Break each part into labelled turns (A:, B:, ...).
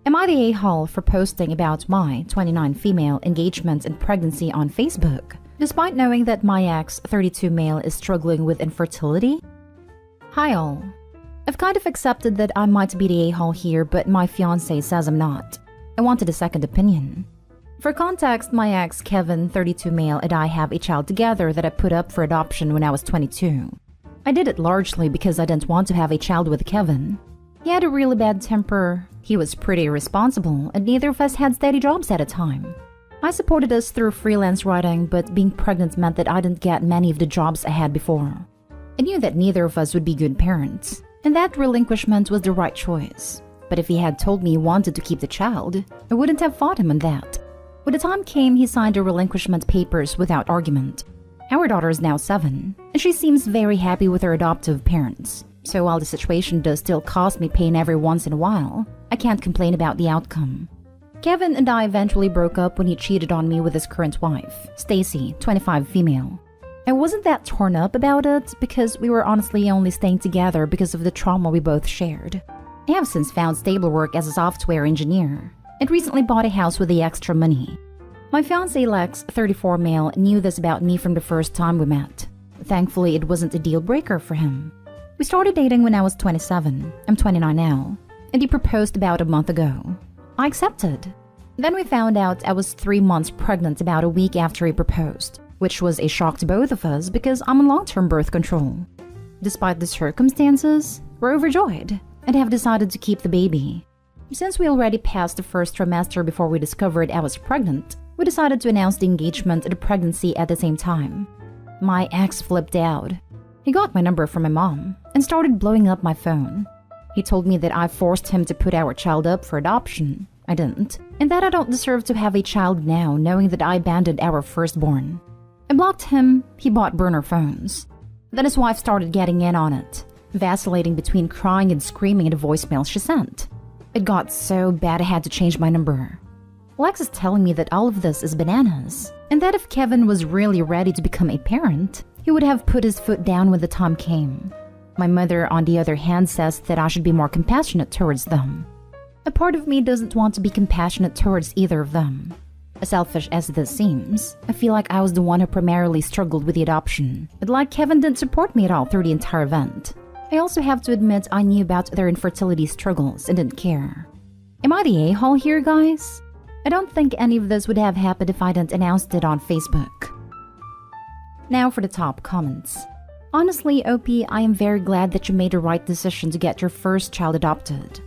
A: Am I the a-hole for posting about my 29 female engagement and pregnancy on Facebook, despite knowing that my ex 32 male is struggling with infertility? Hi all. I've kind of accepted that I might be the a-hole here, but my fiancé says I'm not. I wanted a second opinion. For context, my ex Kevin, 32 male, and I have a child together that I put up for adoption when I was 22. I did it largely because I didn't want to have a child with Kevin. He had a really bad temper, he was pretty irresponsible, and neither of us had steady jobs at a time. I supported us through freelance writing, but being pregnant meant that I didn't get many of the jobs I had before. I knew that neither of us would be good parents, and that relinquishment was the right choice. But if he had told me he wanted to keep the child, I wouldn't have fought him on that. When the time came, he signed the relinquishment papers without argument. Our daughter is now 7, and she seems very happy with her adoptive parents. So while the situation does still cause me pain every once in a while, I can't complain about the outcome. Kevin and I eventually broke up when he cheated on me with his current wife, Stacy, 25 female. I wasn't that torn up about it because we were honestly only staying together because of the trauma we both shared. I have since found stable work as a software engineer and recently bought a house with the extra money. My fiancé Lex, 34 male, knew this about me from the first time we met. Thankfully, it wasn't a deal breaker for him. We started dating when I was 27. I'm 29 now, and he proposed about a month ago. I accepted. Then we found out I was 3 months pregnant about a week after he proposed, which was a shock to both of us because I'm on long-term birth control. Despite the circumstances, we're overjoyed and have decided to keep the baby. Since we already passed the first trimester before we discovered I was pregnant, we decided to announce the engagement and the pregnancy at the same time. My ex flipped out. He got my number from my mom and started blowing up my phone. He told me that I forced him to put our child up for adoption. I didn't, and that I don't deserve to have a child now, knowing that I abandoned our firstborn. I blocked him, he bought burner phones. Then his wife started getting in on it, vacillating between crying and screaming at the voicemail she sent. It got so bad I had to change my number. Lex is telling me that all of this is bananas, and that if Kevin was really ready to become a parent, he would have put his foot down when the time came. My mother, on the other hand, says that I should be more compassionate towards them. A part of me doesn't want to be compassionate towards either of them. As selfish as this seems, I feel like I was the one who primarily struggled with the adoption, but like Kevin didn't support me at all through the entire event. I also have to admit I knew about their infertility struggles and didn't care. Am I the a-hole here, guys? I don't think any of this would have happened if I didn't announce it on Facebook. Now for the top comments. Honestly, OP, I am very glad that you made the right decision to get your first child adopted.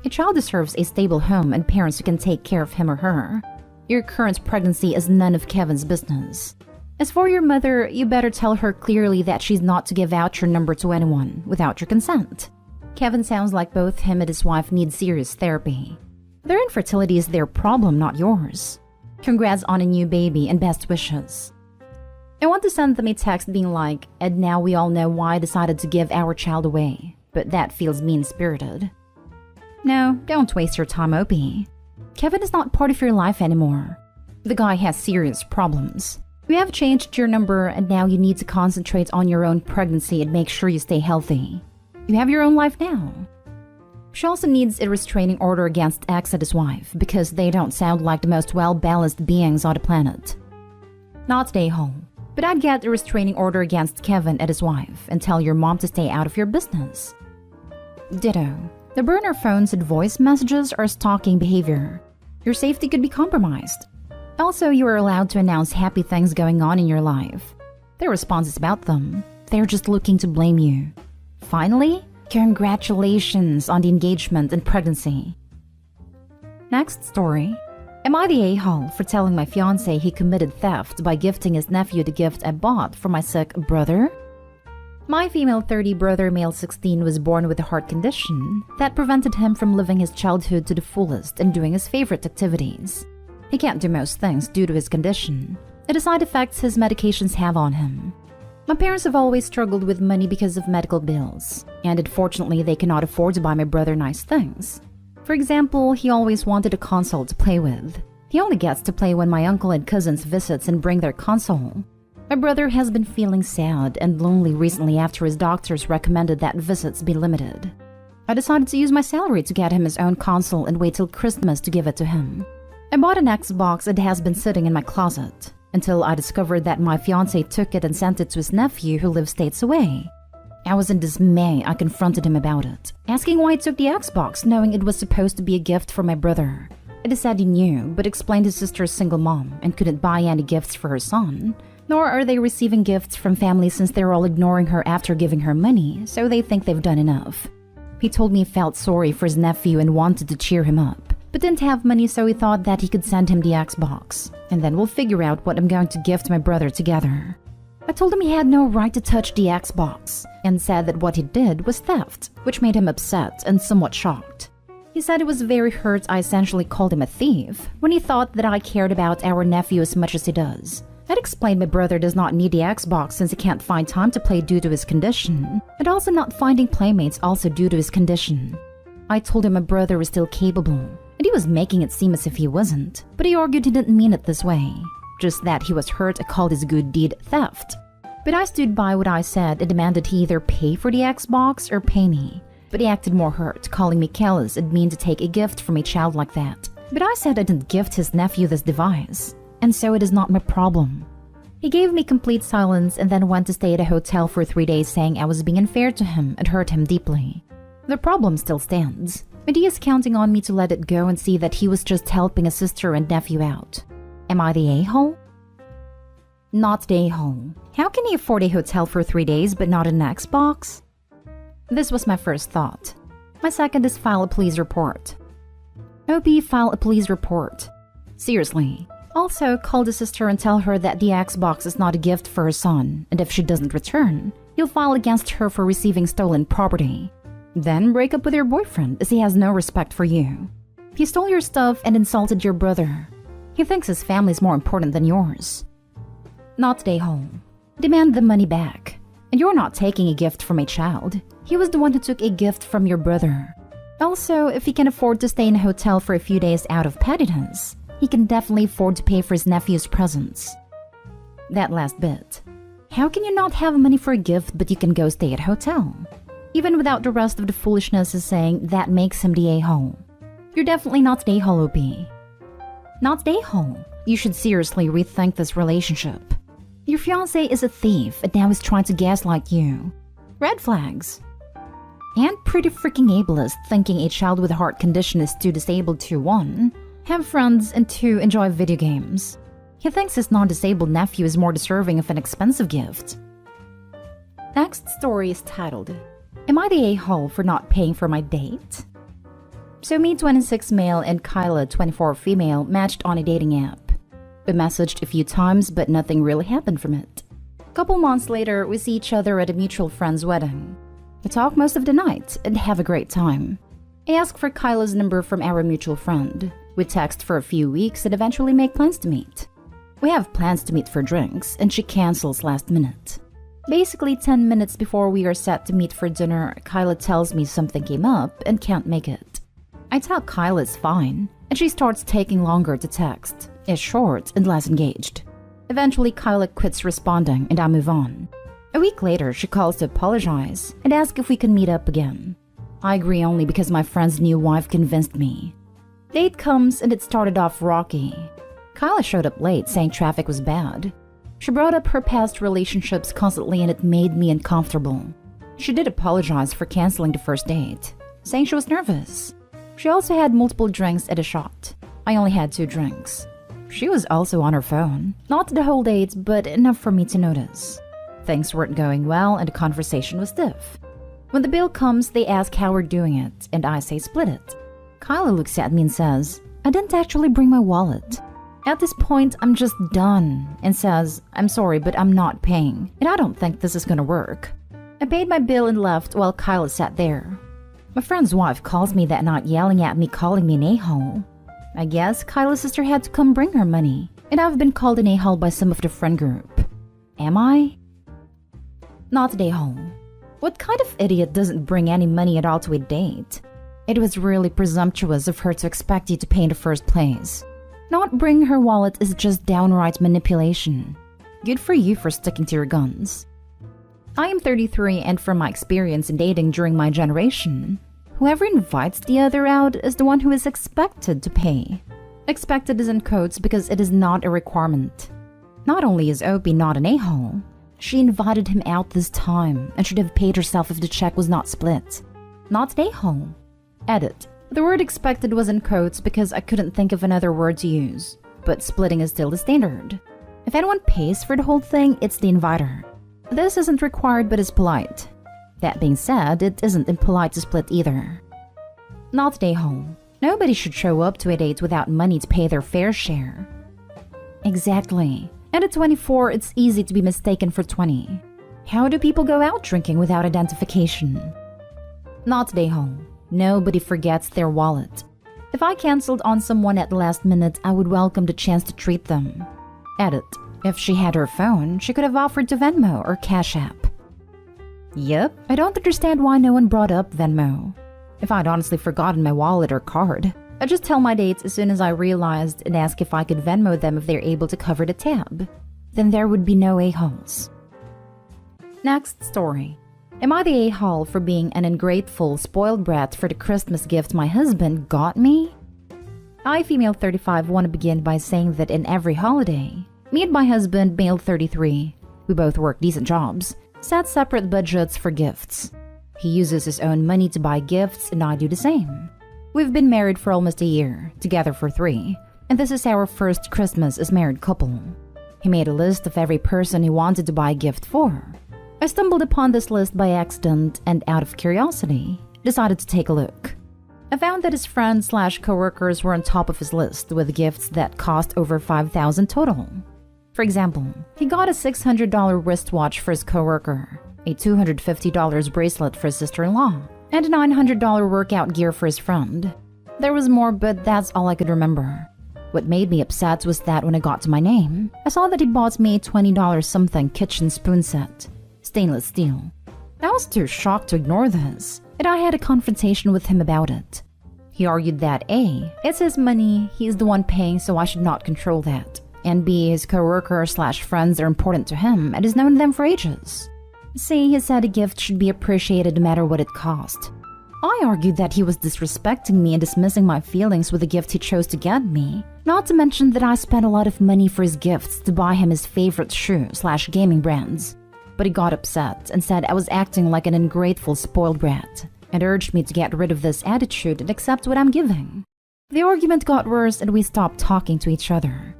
A: A child deserves a stable home and parents who can take care of him or her. Your current pregnancy is none of Kevin's business. As for your mother, you better tell her clearly that she's not to give out your number to anyone without your consent. Kevin sounds like both him and his wife need serious therapy. Their infertility is their problem, not yours. Congrats on a new baby and best wishes. I want to send them a text being like, and now we all know why I decided to give our child away, but that feels mean-spirited. No, don't waste your time, OP. Kevin is not part of your life anymore. The guy has serious problems. We have changed your number and now you need to concentrate on your own pregnancy and make sure you stay healthy. You have your own life now. She also needs a restraining order against X and his wife because they don't sound like the most well-balanced beings on the planet. Not stay home, but I'd get a restraining order against Kevin and his wife and tell your mom to stay out of your business. Ditto. The burner phones and voice messages are stalking behavior. Your safety could be compromised. Also, you are allowed to announce happy things going on in your life. Their response is about them. They're just looking to blame you. Finally, congratulations on the engagement and pregnancy. Next story. Am I the a-hole for telling my fiancé he committed theft by gifting his nephew the gift I bought for my sick brother? My female 30 brother, male 16, was born with a heart condition that prevented him from living his childhood to the fullest and doing his favorite activities. He can't do most things due to his condition and the side effects his medications have on him. My parents have always struggled with money because of medical bills, and unfortunately they cannot afford to buy my brother nice things. For example, he always wanted a console to play with. He only gets to play when my uncle and cousins visits and bring their console. My brother has been feeling sad and lonely recently after his doctors recommended that visits be limited. I decided to use my salary to get him his own console and wait till Christmas to give it to him. I bought an Xbox and it has been sitting in my closet until I discovered that my fiancé took it and sent it to his nephew who lives states away. I was in dismay. I confronted him about it, asking why he took the Xbox, knowing it was supposed to be a gift for my brother. He said he knew, but explained his sister's single mom and couldn't buy any gifts for her son. Nor are they receiving gifts from family since they're all ignoring her after giving her money, so they think they've done enough. He told me he felt sorry for his nephew and wanted to cheer him up, but didn't have money, so he thought that he could send him the Xbox, and then we'll figure out what I'm going to gift my brother together. I told him he had no right to touch the Xbox, and said that what he did was theft, which made him upset and somewhat shocked. He said he was very hurt I essentially called him a thief, when he thought that I cared about our nephew as much as he does. I'd explained my brother does not need the Xbox since he can't find time to play due to his condition, and also not finding playmates also due to his condition. I told him my brother was still capable, and he was making it seem as if he wasn't, but he argued he didn't mean it this way, just that he was hurt and called his good deed theft. But I stood by what I said and demanded he either pay for the Xbox or pay me, but he acted more hurt, calling me careless and mean to take a gift from a child like that. But I said I didn't gift his nephew this device, and so it is not my problem. He gave me complete silence and then went to stay at a hotel for 3 days, saying I was being unfair to him and hurt him deeply. The problem still stands, and he is counting on me to let it go and see that he was just helping a sister and nephew out. Am I the a-hole? Not the a-hole. How can he afford a hotel for 3 days but not an Xbox? This was my first thought. My second is file a police report. OP, file a police report. Seriously. Also, call the sister and tell her that the Xbox is not a gift for her son, and if she doesn't return, you'll file against her for receiving stolen property. Then break up with your boyfriend, as he has no respect for you. He stole your stuff and insulted your brother. He thinks his family is more important than yours. Not stay home. Demand the money back. And you're not taking a gift from a child. He was the one who took a gift from your brother. Also, if he can afford to stay in a hotel for a few days out of pettiness, he can definitely afford to pay for his nephew's presents. That last bit. How can you not have money for a gift but you can go stay at a hotel? Even without the rest of the foolishness is saying that makes him the a-hole. You're definitely not the a-hole, OP. Not the a-hole. You should seriously rethink this relationship. Your fiancé is a thief and now is trying to gaslight you. Red flags. And pretty freaking ableist, thinking a child with a heart condition is too disabled to 1. Have friends, and 2. Enjoy video games. He thinks his non-disabled nephew is more deserving of an expensive gift. Next story is titled, Am I the a-hole for not paying for my date? So me, 26 male, and Kyla, 24 female, matched on a dating app. We messaged a few times, but nothing really happened from it. Couple months later, we see each other at a mutual friend's wedding. We talk most of the night and have a great time. I ask for Kyla's number from our mutual friend. We text for a few weeks and eventually make plans to meet. We have plans to meet for drinks, and she cancels last minute. Basically, 10 minutes before we are set to meet for dinner, Kyla tells me something came up and can't make it. I tell Kyla it's fine, and she starts taking longer to text, is short and less engaged. Eventually, Kyla quits responding and I move on. A week later, she calls to apologize and ask if we can meet up again. I agree only because my friend's new wife convinced me. Date comes and it started off rocky. Kyla showed up late saying traffic was bad. She brought up her past relationships constantly and it made me uncomfortable. She did apologize for canceling the first date, saying she was nervous. She also had multiple drinks at a shot. I only had 2 drinks. She was also on her phone. Not the whole date, but enough for me to notice. Things weren't going well and the conversation was stiff. When the bill comes, they ask how we're doing it, and I say split it. Kyla looks at me and says, I didn't actually bring my wallet. At this point, I'm just done, and says, I'm sorry, but I'm not paying, and I don't think this is gonna work. I paid my bill and left while Kyla sat there. My friend's wife calls me that night, yelling at me, calling me an a-hole. I guess Kyla's sister had to come bring her money, and I've been called an a-hole by some of the friend group. Am I? Not an a-hole. What kind of idiot doesn't bring any money at all to a date? It was really presumptuous of her to expect you to pay in the first place. Not bringing her wallet is just downright manipulation. Good for you for sticking to your guns. I am 33, and from my experience in dating during my generation, Whoever invites the other out is the one who is expected to pay. Expected is in quotes because it is not a requirement. Not only is Opie not an a-hole, she invited him out this time and should have paid herself if the check was not split. Not an a-hole. Edit. The word expected was in quotes because I couldn't think of another word to use, but splitting is still the standard. If anyone pays for the whole thing, it's the inviter. This isn't required but is polite. That being said, it isn't impolite to split either. Not an a-hole. Nobody should show up to a date without money to pay their fair share. Exactly. And at 24, it's easy to be mistaken for 20. How do people go out drinking without identification? Not an a-hole. Nobody forgets their wallet. If I canceled on someone at the last minute, I would welcome the chance to treat them. Edit. If she had her phone, she could have offered to Venmo or Cash App. Yep, I don't understand why no one brought up Venmo. If I'd honestly forgotten my wallet or card, I'd just tell my dates as soon as I realized and ask if I could Venmo them if they're able to cover the tab. Then there would be no a-holes. Next story. Am I the a-hole for being an ungrateful, spoiled brat for the Christmas gift my husband got me? I, female 35, want to begin by saying that in every holiday, me and my husband, male 33, we both work decent jobs, set separate budgets for gifts. He uses his own money to buy gifts and I do the same. We've been married for almost a year, together for 3, and this is our first Christmas as married couple. He made a list of every person he wanted to buy a gift for. I stumbled upon this list by accident and out of curiosity, decided to take a look. I found that his friends/coworkers were on top of his list with gifts that cost over $5,000 total. For example, he got a $600 wristwatch for his coworker, a $250 bracelet for his sister-in-law, and a $900 workout gear for his friend. There was more, but that's all I could remember. What made me upset was that when I got to my name, I saw that he bought me a $20 something kitchen spoon set, stainless steel. I was too shocked to ignore this, and I had a confrontation with him about it. He argued that A, it's his money, he's the one paying, so I should not control that, and B, his coworker/friends are important to him and has known them for ages. C, he said a gift should be appreciated no matter what it cost. I argued that he was disrespecting me and dismissing my feelings with the gift he chose to get me, not to mention that I spent a lot of money for his gifts to buy him his favorite shoe/gaming brands. But he got upset and said I was acting like an ungrateful spoiled brat and urged me to get rid of this attitude and accept what I'm giving. The argument got worse and we stopped talking to each other.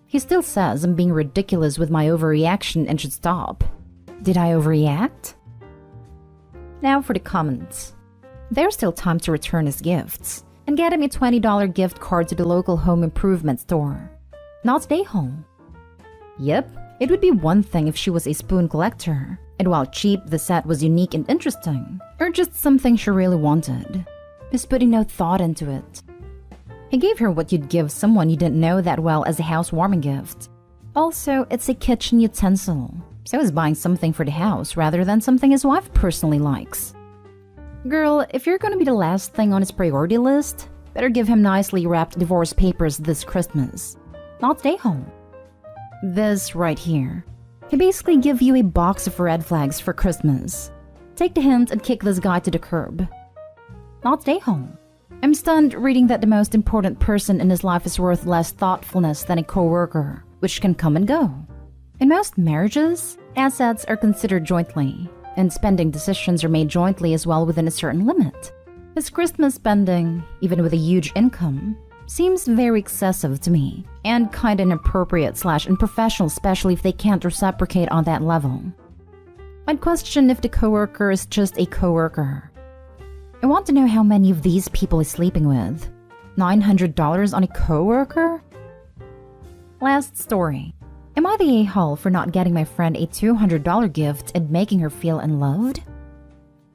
A: He still says I'm being ridiculous with my overreaction and should stop. Did I overreact? Now for the comments. There's still time to return his gifts and get him a $20 gift card to the local home improvement store. Not an a-hole. Yep. It would be one thing if she was a spoon collector, and while cheap, the set was unique and interesting, or just something she really wanted. Just putting no thought into it. He gave her what you'd give someone you didn't know that well as a housewarming gift. Also, it's a kitchen utensil, so he's buying something for the house rather than something his wife personally likes. Girl, if you're gonna be the last thing on his priority list, better give him nicely wrapped divorce papers this Christmas. Not an a-hole. This right here. He basically give you a box of red flags for Christmas. Take the hint and kick this guy to the curb. Not an a-hole. I'm stunned reading that the most important person in his life is worth less thoughtfulness than a coworker, which can come and go. In most marriages, assets are considered jointly, and spending decisions are made jointly as well within a certain limit. His Christmas spending, even with a huge income, seems very excessive to me, and kinda inappropriate/unprofessional, especially if they can't reciprocate on that level. I'd question if the coworker is just a coworker. I want to know how many of these people he's sleeping with. $900 on a coworker? Last story. Am I the a-hole for not getting my friend a $200 gift and making her feel unloved?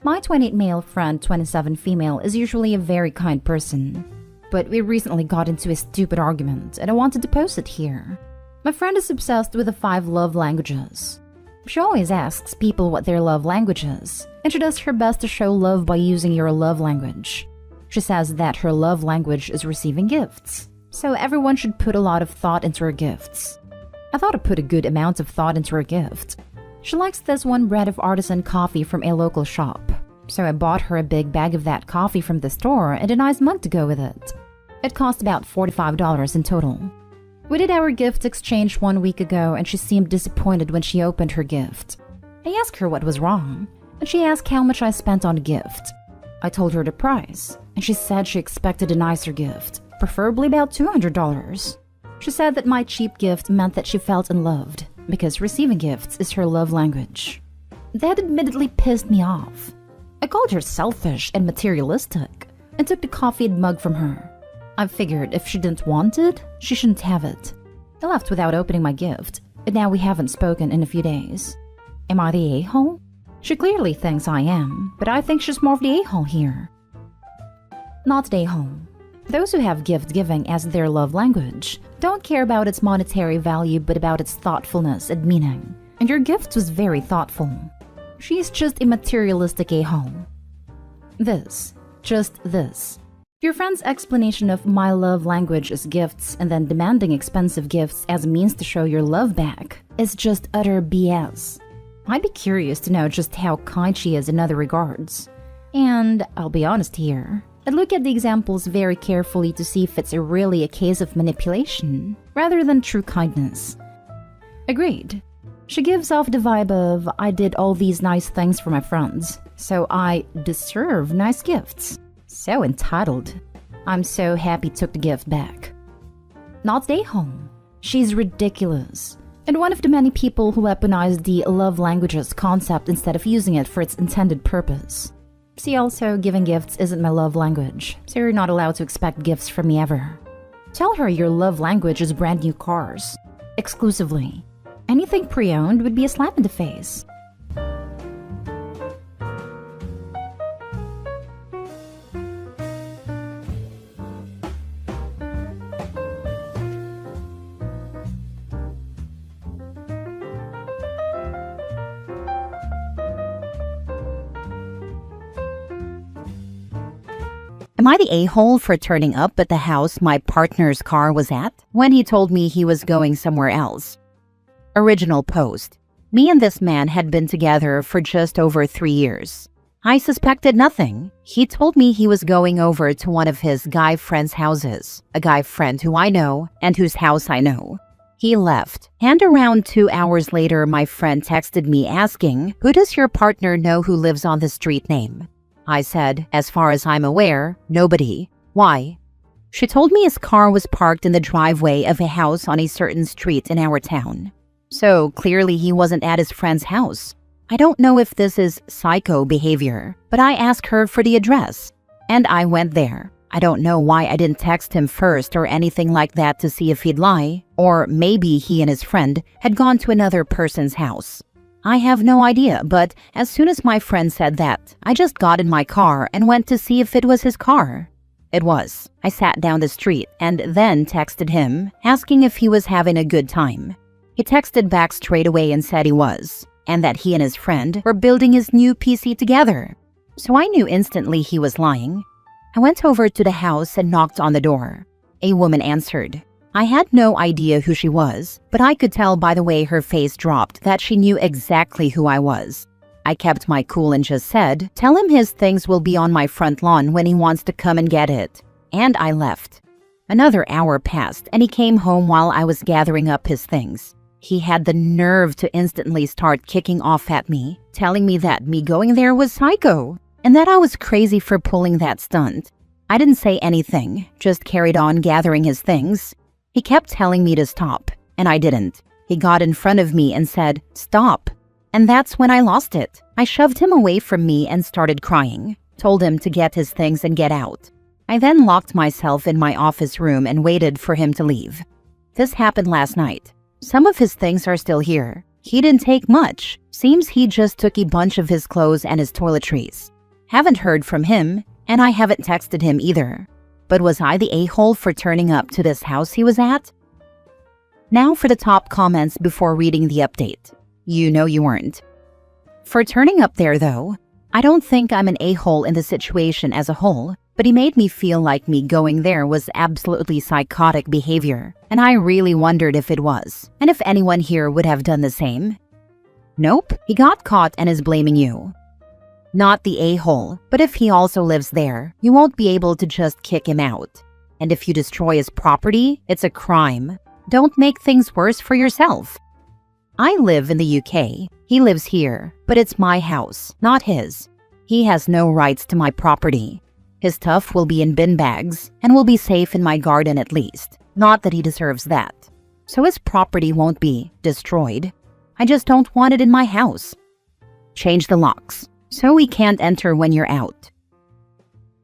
A: My 28 male friend, 27 female, is usually a very kind person. But we recently got into a stupid argument, and I wanted to post it here. My friend is obsessed with the 5 love languages. She always asks people what their love language is, and she does her best to show love by using your love language. She says that her love language is receiving gifts, so everyone should put a lot of thought into her gifts. I thought I put a good amount of thought into her gift. She likes this one brand of artisan coffee from a local shop, so I bought her a big bag of that coffee from the store and a nice mug to go with it. It cost about $45 in total. We did our gift exchange 1 week ago and she seemed disappointed when she opened her gift. I asked her what was wrong, and she asked how much I spent on the gift. I told her the price, and she said she expected a nicer gift, preferably about $200. She said that my cheap gift meant that she felt unloved, because receiving gifts is her love language. That admittedly pissed me off. I called her selfish and materialistic, and took the coffee mug from her. I figured if she didn't want it, she shouldn't have it. I left without opening my gift, and now we haven't spoken in a few days. Am I the a-hole? She clearly thinks I am, but I think she's more of the a-hole here. Not the a-hole. Those who have gift-giving as their love language don't care about its monetary value but about its thoughtfulness and meaning. And your gift was very thoughtful. She's just a materialistic a-hole. Just this. Your friend's explanation of my love language is gifts and then demanding expensive gifts as a means to show your love back is just utter BS. I'd be curious to know just how kind she is in other regards. And I'll be honest here. I'd look at the examples very carefully to see if it's really a case of manipulation rather than true kindness. Agreed. She gives off the vibe of, I did all these nice things for my friends, so I deserve nice gifts. So entitled. I'm so happy took the gift back. Not stay home. She's ridiculous. And one of the many people who weaponize the love languages concept instead of using it for its intended purpose. See also, giving gifts isn't my love language, so you're not allowed to expect gifts from me ever. Tell her your love language is brand new cars. Exclusively. Anything pre-owned would be a slap in the face.
B: Am I the a-hole for turning up at the house my partner's car was at when he told me he was going somewhere else? Original post. Me and this man had been together for just over 3 years. I suspected nothing. He told me he was going over to one of his guy friends' houses, a guy friend who I know and whose house I know. He left, and around 2 hours later my friend texted me asking, "Who does your partner know who lives on the street name?" I said, as far as I'm aware, nobody. Why? She told me his car was parked in the driveway of a house on a certain street in our town. So clearly he wasn't at his friend's house. I don't know if this is psycho behavior, but I asked her for the address, and I went there. I don't know why I didn't text him first or anything like that to see if he'd lie, or maybe he and his friend had gone to another person's house. I have no idea, but as soon as my friend said that, I just got in my car and went to see if it was his car. It was. I sat down the street and then texted him, asking if he was having a good time. He texted back straight away and said he was, and that he and his friend were building his new PC together. So I knew instantly he was lying. I went over to the house and knocked on the door. A woman answered. I had no idea who she was, but I could tell by the way her face dropped that she knew exactly who I was. I kept my cool and just said, "Tell him his things will be on my front lawn when he wants to come and get it." And I left. Another hour passed and he came home while I was gathering up his things. He had the nerve to instantly start kicking off at me, telling me that me going there was psycho, and that I was crazy for pulling that stunt. I didn't say anything, just carried on gathering his things. He kept telling me to stop, and I didn't. He got in front of me and said, "Stop." And that's when I lost it. I shoved him away from me and started crying, told him to get his things and get out. I then locked myself in my office room and waited for him to leave. This happened last night. Some of his things are still here. He didn't take much. Seems he just took a bunch of his clothes and his toiletries. Haven't heard from him, and I haven't texted him either. But was I the a-hole for turning up to this house he was at? Now for the top comments before reading the update. You know you weren't. For turning up there though, I don't think I'm an a-hole in the situation as a whole, but he made me feel like me going there was absolutely psychotic behavior, and I really wondered if it was, and if anyone here would have done the same. Nope, he got caught and is blaming you. not the a-hole, but if he also lives there, you won't be able to just kick him out. And if you destroy his property, it's a crime. Don't make things worse for yourself. I live in the UK. He lives here, but it's my house, not his. He has no rights to my property. His stuff will be in bin bags and will be safe in my garden at least. Not that he deserves that. So his property won't be destroyed. I just don't want it in my house. Change the locks so we can't enter when you're out.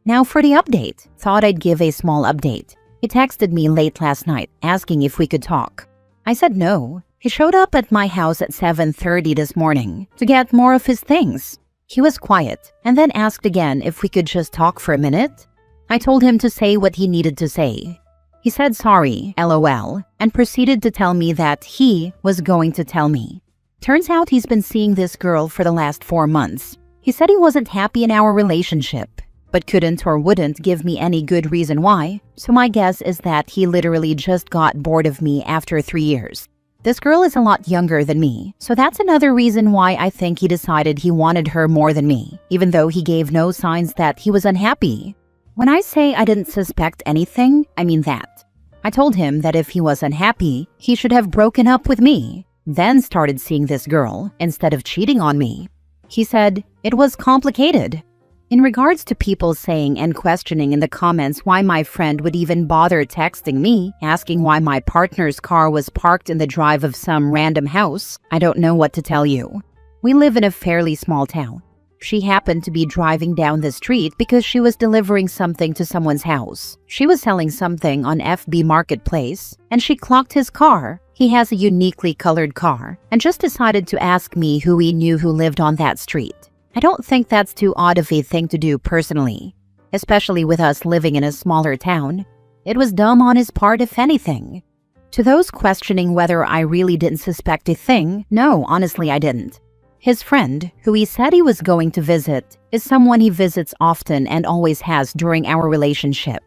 B: Now for the update. Thought I'd give a small update. He texted me late last night asking if we could talk. I said no. He showed up at my house at 7:30 this morning to get more of his things. He was quiet and then asked again if we could just talk for a minute. I told him to say what he needed to say. He said sorry, LOL, and proceeded to tell me that he was going to tell me. Turns out he's been seeing this girl for the last 4 months. He said he wasn't happy in our relationship, but couldn't or wouldn't give me any good reason why, so my guess is that he literally just got bored of me after 3 years. This girl is a lot younger than me, so that's another reason why I think he decided he wanted her more than me, even though he gave no signs that he was unhappy. When I say I didn't suspect anything, I mean that. I told him that if he was unhappy, he should have broken up with me, then started seeing this girl instead of cheating on me. He said it was complicated. In regards to people saying and questioning in the comments why my friend would even bother texting me, asking why my partner's car was parked in the drive of some random house, I don't know what to tell you. We live in a fairly small town. She happened to be driving down the street because she was delivering something to someone's house. She was selling something on FB Marketplace, and she clocked his car. He has a uniquely colored car, and just decided to ask me who he knew who lived on that street. I don't think that's too odd of a thing to do personally, especially with us living in a smaller town. It was dumb on his part, if anything. To those questioning whether I really didn't suspect a thing, no, honestly I didn't. His friend, who he said he was going to visit, is someone he visits often and always has during our relationship.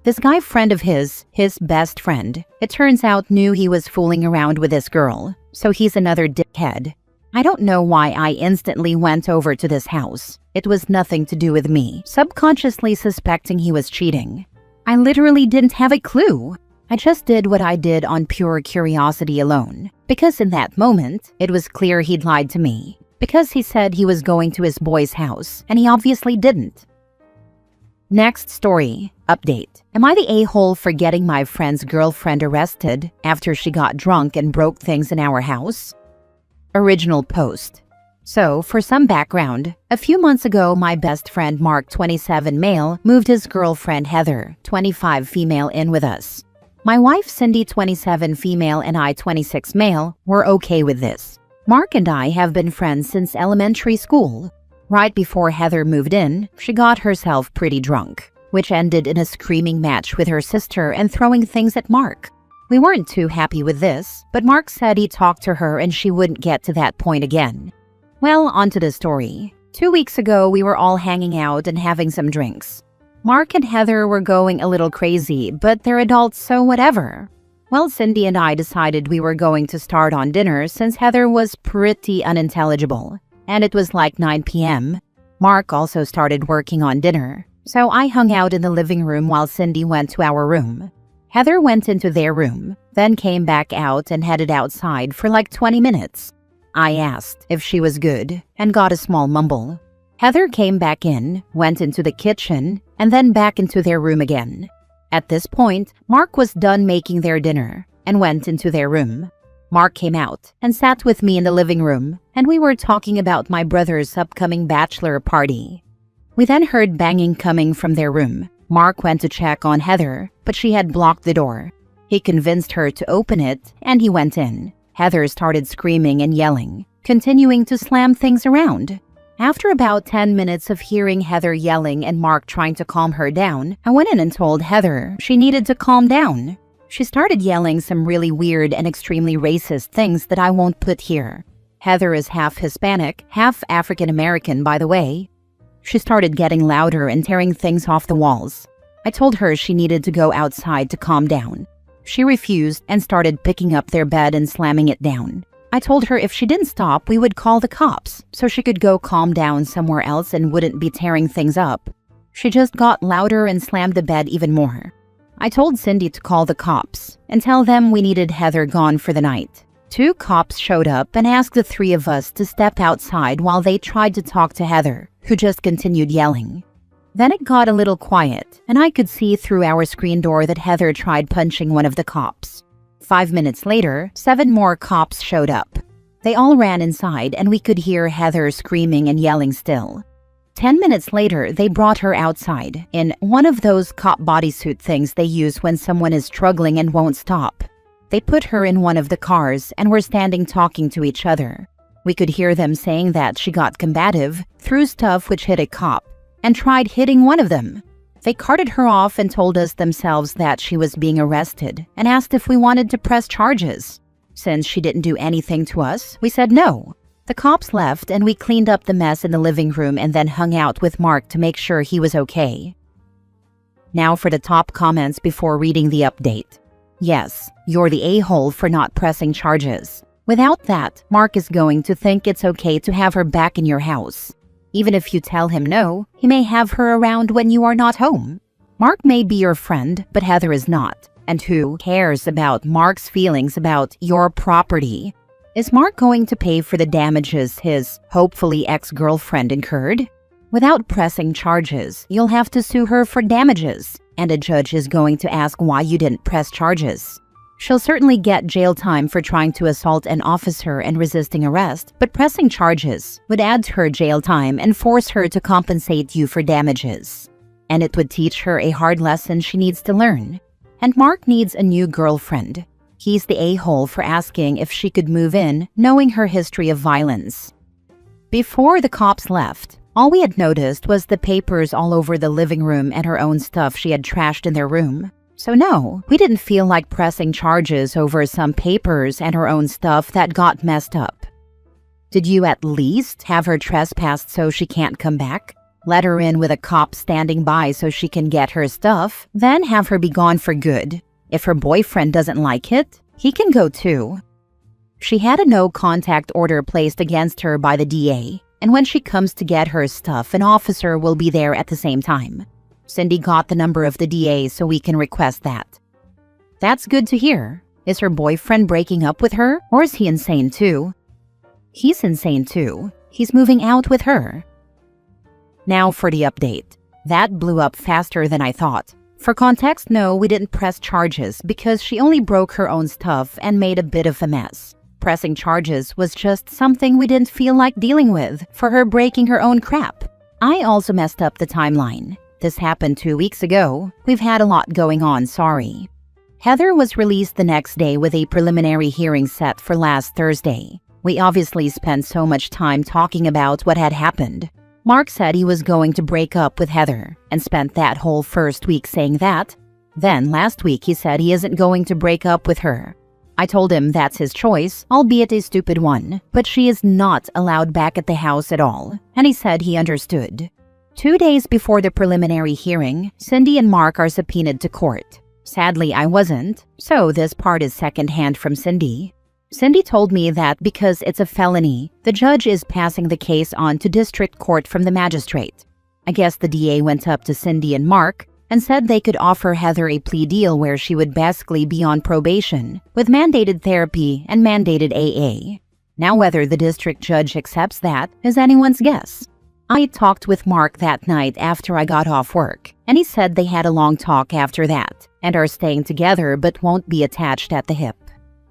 B: This guy friend of his best friend, it turns out knew he was fooling around with this girl, so he's another dickhead. I don't know why I instantly went over to this house. It was nothing to do with me, subconsciously suspecting he was cheating. I literally didn't have a clue. I just did what I did on pure curiosity alone, because in that moment, it was clear he'd lied to me, because he said he was going to his boy's house, and he obviously didn't. Next story. Update. Am I the a-hole for getting my friend's girlfriend arrested after she got drunk and broke things in our house? Original post. So, for some background, a few months ago, my best friend Mark, 27 male, moved his girlfriend Heather, 25 female, in with us. My wife Cindy, 27 female, and I, 26 male, were okay with this. Mark and I have been friends since elementary school. Right before Heather moved in, she got herself pretty drunk, which ended in a screaming match with her sister and throwing things at Mark. We weren't too happy with this, but Mark said he talked to her and she wouldn't get to that point again. Well, on to the story. 2 weeks ago, we were all hanging out and having some drinks. Mark and Heather were going a little crazy, but they're adults, so whatever. Well, Cindy and I decided we were going to start on dinner since Heather was pretty unintelligible, and it was like 9 p.m. Mark also started working on dinner, so I hung out in the living room while Cindy went to our room. Heather went into their room, then came back out and headed outside for like 20 minutes. I asked if she was good and got a small mumble. Heather came back in, went into the kitchen, and then back into their room again. At this point, Mark was done making their dinner and went into their room. Mark came out and sat with me in the living room, and we were talking about my brother's upcoming bachelor party. We then heard banging coming from their room. Mark went to check on Heather, but she had blocked the door. He convinced her to open it, and he went in. Heather started screaming and yelling, continuing to slam things around. After about 10 minutes of hearing Heather yelling and Mark trying to calm her down, I went in and told Heather she needed to calm down. She started yelling some really weird and extremely racist things that I won't put here. Heather is half Hispanic, half African American, by the way. She started getting louder and tearing things off the walls. I told her she needed to go outside to calm down. She refused and started picking up their bed and slamming it down. I told her if she didn't stop, we would call the cops so she could go calm down somewhere else and wouldn't be tearing things up. She just got louder and slammed the bed even more. I told Cindy to call the cops and tell them we needed Heather gone for the night. 2 cops showed up and asked the 3 of us to step outside while they tried to talk to Heather, who just continued yelling. Then it got a little quiet, and I could see through our screen door that Heather tried punching one of the cops. 5 minutes later, 7 more cops showed up. They all ran inside, and we could hear Heather screaming and yelling still. 10 minutes later, they brought her outside in one of those cop bodysuit things they use when someone is struggling and won't stop. They put her in one of the cars and were standing talking to each other. We could hear them saying that she got combative, threw stuff which hit a cop, and tried hitting one of them. They carted her off and told us themselves that she was being arrested and asked if we wanted to press charges. Since she didn't do anything to us, we said no. The cops left and we cleaned up the mess in the living room and then hung out with Mark to make sure he was okay. Now for the top comments before reading the update. Yes, you're the a-hole for not pressing charges. Without that, Mark is going to think it's okay to have her back in your house. Even if you tell him no, he may have her around when you are not home. Mark may be your friend, but Heather is not. And who cares about Mark's feelings about your property? Is Mark going to pay for the damages his, hopefully, ex-girlfriend incurred? Without pressing charges, you'll have to sue her for damages, and a judge is going to ask why you didn't press charges. She'll certainly get jail time for trying to assault an officer and resisting arrest, but pressing charges would add to her jail time and force her to compensate you for damages. And it would teach her a hard lesson she needs to learn. And Mark needs a new girlfriend. He's the a-hole for asking if she could move in, knowing her history of violence. Before the cops left, all we had noticed was the papers all over the living room and her own stuff she had trashed in their room. So no, we didn't feel like pressing charges over some papers and her own stuff that got messed up. Did you at least have her trespassed so she can't come back? Let her in with a cop standing by so she can get her stuff, then have her be gone for good. If her boyfriend doesn't like it, he can go too. She had a no-contact order placed against her by the DA, and when she comes to get her stuff, an officer will be there at the same time. Cindy got the number of the DA so we can request that. That's good to hear. Is her boyfriend breaking up with her, or is he insane too? He's insane too. He's moving out with her. Now for the update. That blew up faster than I thought. For context, no, we didn't press charges because she only broke her own stuff and made a bit of a mess. Pressing charges was just something we didn't feel like dealing with for her breaking her own crap. I also messed up the timeline. This happened 2 weeks ago. We've had a lot going on, sorry. Heather was released the next day with a preliminary hearing set for last Thursday. We obviously spent so much time talking about what had happened. Mark said he was going to break up with Heather and spent that whole first week saying that. Then last week he said he isn't going to break up with her. I told him that's his choice, albeit a stupid one, but she is not allowed back at the house at all, and he said he understood. 2 days before the preliminary hearing, Cindy and Mark are subpoenaed to court. Sadly, I wasn't, so this part is secondhand from Cindy. Cindy told me that because it's a felony, the judge is passing the case on to district court from the magistrate. I guess the DA went up to Cindy and Mark and said they could offer Heather a plea deal where she would basically be on probation with mandated therapy and mandated AA. Now whether the district judge accepts that is anyone's guess. I talked with Mark that night after I got off work, and he said they had a long talk after that and are staying together but won't be attached at the hip.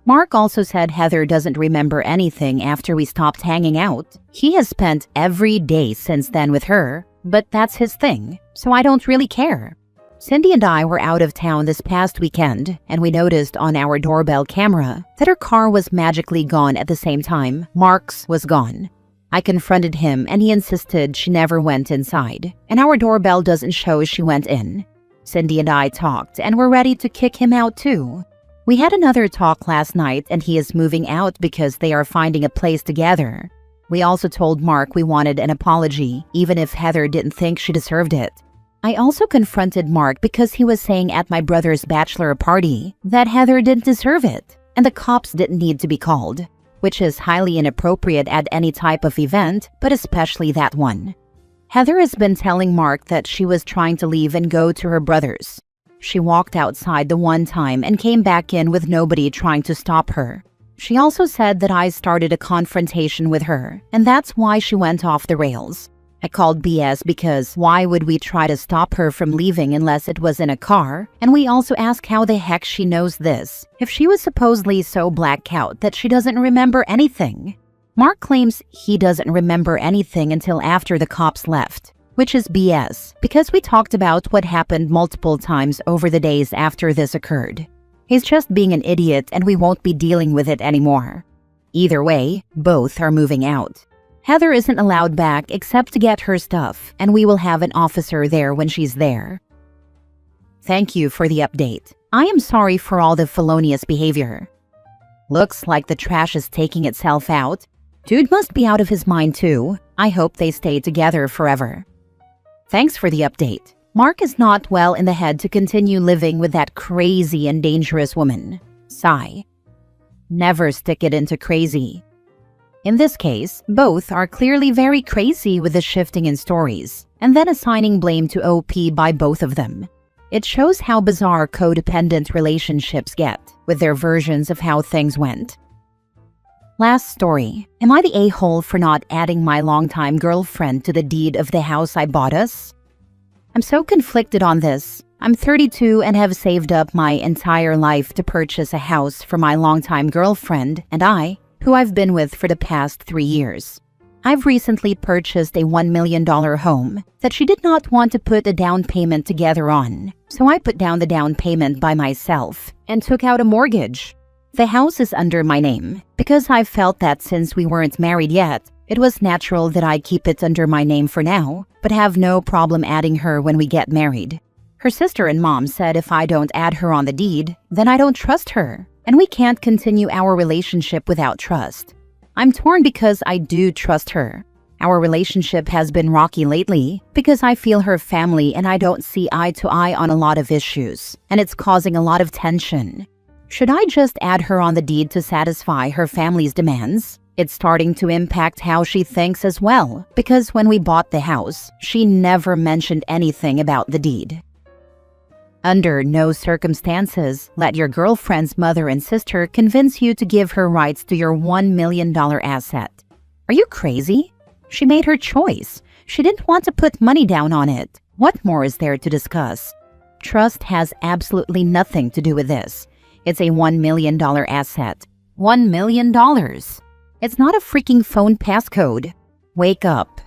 B: Mark also said Heather doesn't remember anything after we stopped hanging out. He has spent every day since then with her, but that's his thing, so I don't really care. Cindy and I were out of town this past weekend, and we noticed on our doorbell camera that her car was magically gone at the same time Mark's was gone. I confronted him and he insisted she never went inside, and our doorbell doesn't show she went in. Cindy and I talked and were ready to kick him out too. We had another talk last night and he is moving out because they are finding a place together. We also told Mark we wanted an apology, even if Heather didn't think she deserved it. I also confronted Mark because he was saying at my brother's bachelor party that Heather didn't deserve it and the cops didn't need to be called. which is highly inappropriate at any type of event, but especially that one. Heather has been telling Mark that she was trying to leave and go to her brother's. She walked outside the one time and came back in with nobody trying to stop her. She also said that I started a confrontation with her, and that's why she went off the rails. I called BS because why would we try to stop her from leaving unless it was in a car? And we also asked how the heck she knows this, if she was supposedly so blacked out that she doesn't remember anything. Mark claims he doesn't remember anything until after the cops left, which is BS because we talked about what happened multiple times over the days after this occurred. He's just being an idiot and we won't be dealing with it anymore. Either way, both are moving out. Heather isn't allowed back except to get her stuff, and we will have an officer there when she's there. Thank you for the update. I am sorry for all the felonious behavior. Looks like the trash is taking itself out. Dude must be out of his mind too. I hope they stay together forever. Thanks for the update. Mark is not well in the head to continue living with that crazy and dangerous woman. Sigh. Never stick it into crazy. In this case, both are clearly very crazy with the shifting in stories, and then assigning blame to OP by both of them. It shows how bizarre codependent relationships get, with their versions of how things went. Last story. Am I the a-hole for not adding my longtime girlfriend to the deed of the house I bought us? I'm so conflicted on this. I'm 32 and have saved up my entire life to purchase a house for my longtime girlfriend and I, who I've been with for the past 3 years. I've recently purchased a $1 million home that she did not want to put a down payment together on, so I put down the down payment by myself and took out a mortgage. The house is under my name because I felt that since we weren't married yet, it was natural that I keep it under my name for now, but have no problem adding her when we get married. Her sister and mom said if I don't add her on the deed, then I don't trust her, and we can't continue our relationship without trust. I'm torn because I do trust her. Our relationship has been rocky lately because I feel her family and I don't see eye to eye on a lot of issues, and it's causing a lot of tension. Should I just add her on the deed to satisfy her family's demands? It's starting to impact how she thinks as well, because when we bought the house, she never mentioned anything about the deed. Under no circumstances, let your girlfriend's mother and sister convince you to give her rights to your $1 million asset. Are you crazy? She made her choice. She didn't want to put money down on it. What more is there to discuss? Trust has absolutely nothing to do with this. It's a $1 million asset. $1 million. It's not a freaking phone passcode. Wake up.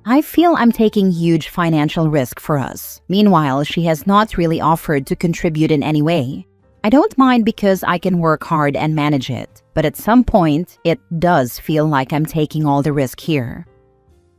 B: I feel I'm taking huge financial risk for us. Meanwhile, she has not really offered to contribute in any way. I don't mind because I can work hard and manage it, but at some point, it does feel like I'm taking all the risk here.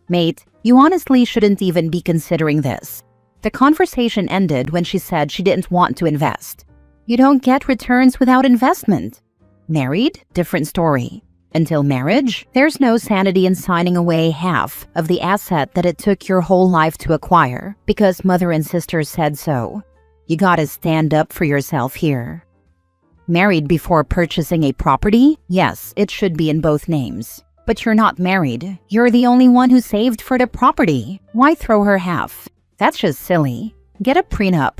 B: Mate, you honestly shouldn't even be considering this. The conversation ended when she said she didn't want to invest. You don't get returns without investment. Married? Different story. Until marriage, there's no sanity in signing away half of the asset that it took your whole life to acquire because mother and sister said so. You gotta stand up for yourself here. Married before purchasing a property? Yes, it should be in both names. But you're not married. You're the only one who saved for the property. Why throw her half? That's just silly. Get a prenup.